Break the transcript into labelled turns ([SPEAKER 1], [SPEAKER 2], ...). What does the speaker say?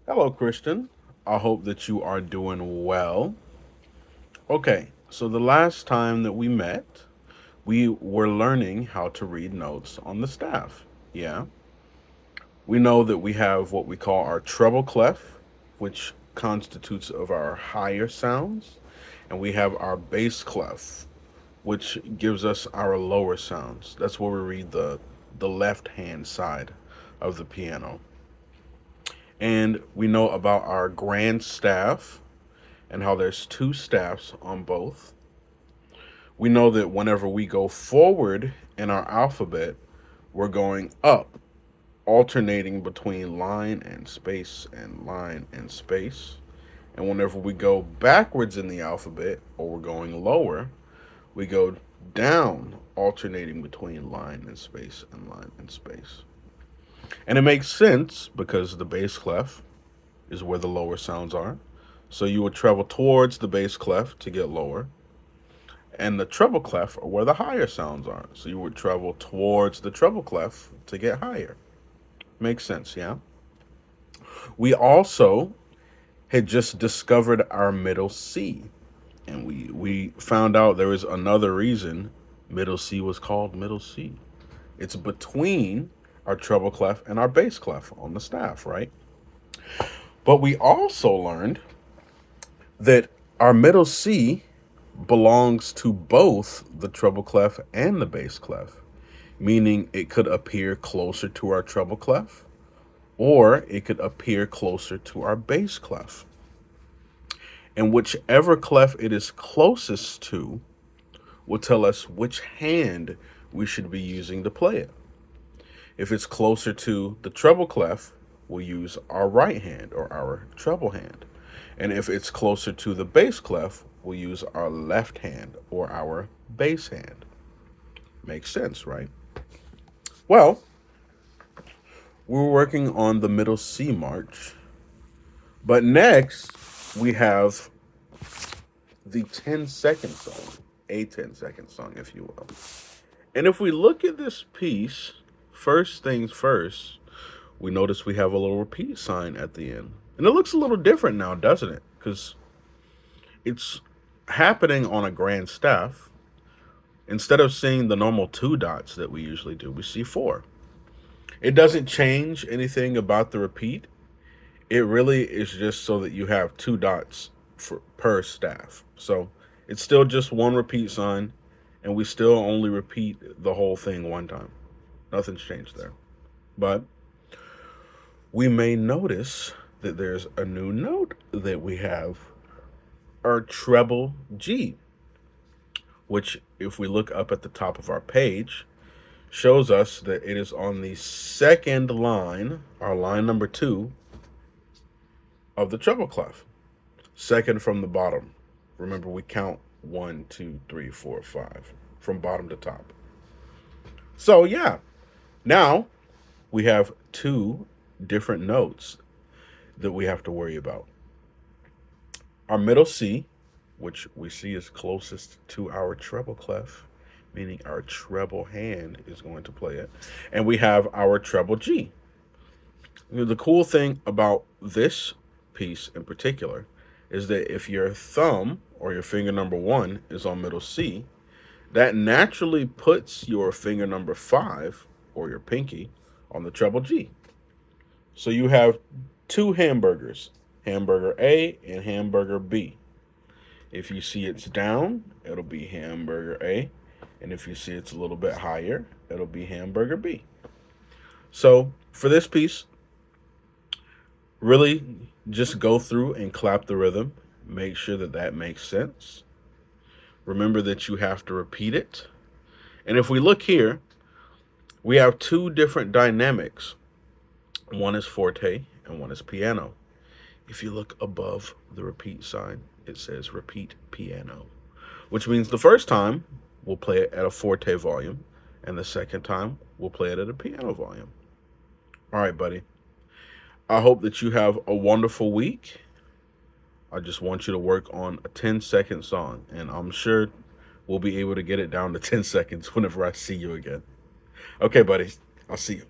[SPEAKER 1] Hello, Christian. I hope that you are doing well. Okay, so the last time that we met, we were learning how to read notes on the staff. Yeah. We know that we have what we call our treble clef, which constitutes of our higher sounds, and we have our bass clef, which gives us our lower sounds. That's where we read the left hand side of the piano. And we know about our grand staff and how there's two staffs on both. We know that whenever we go forward in our alphabet, we're going up, alternating between line and space and line and space. And whenever we go backwards in the alphabet, or we're going lower, we go down, alternating between line and space and line and space. And it makes sense because the bass clef is where the lower sounds are. So you would travel towards the bass clef to get lower, and the treble clef are where the higher sounds are. So you would travel towards the treble clef to get higher. Makes sense, yeah? We also had just discovered our middle C, and we found out there was another reason middle C was called middle C. It's between our treble clef and our bass clef on the staff, right? But we also learned that our middle C belongs to both the treble clef and the bass clef, meaning it could appear closer to our treble clef or it could appear closer to our bass clef. And whichever clef it is closest to will tell us which hand we should be using to play it. If it's closer to the treble clef, we'll use our right hand or our treble hand. And if it's closer to the bass clef, we'll use our left hand or our bass hand. Makes sense, right? Well, we're working on the middle C march, but next we have the 10-second song, a 10-second song, if you will. And if we look at this piece, first things first, we notice we have a little repeat sign at the end. And it looks a little different now, doesn't it? Because it's happening on a grand staff. Instead of seeing the normal two dots that we usually do, we see four. It doesn't change anything about the repeat. It really is just so that you have two dots per staff. So it's still just one repeat sign, and we still only repeat the whole thing one time. Nothing's changed there. But we may notice that there's a new note that we have, our treble G, which, if we look up at the top of our page, shows us that it is on the second line, our line number 2 of the treble clef, second from the bottom. Remember, we count 1, 2, 3, 4, 5 from bottom to top. So, yeah, now we have two different notes that we have to worry about. Our middle C, which we see is closest to our treble clef, meaning our treble hand is going to play it. And we have our treble G. The cool thing about this piece in particular is that if your thumb or your finger number 1 is on middle C, that naturally puts your finger number 5 or your pinky on the treble G. So you have two hamburgers, hamburger A and hamburger B. If you see it's down, it'll be hamburger A. And if you see it's a little bit higher, it'll be hamburger B. So for this piece, really just go through and clap the rhythm. Make sure that that makes sense. Remember that you have to repeat it. And if we look here, we have two different dynamics. One is forte and one is piano. If you look above the repeat sign, it says repeat piano, which means the first time we'll play it at a forte volume, and the second time we'll play it at a piano volume. All right, buddy. I hope that you have a wonderful week. I just want you to work on a 10-second song, and I'm sure we'll be able to get it down to 10 seconds whenever I see you again. Okay, buddy. I'll see you.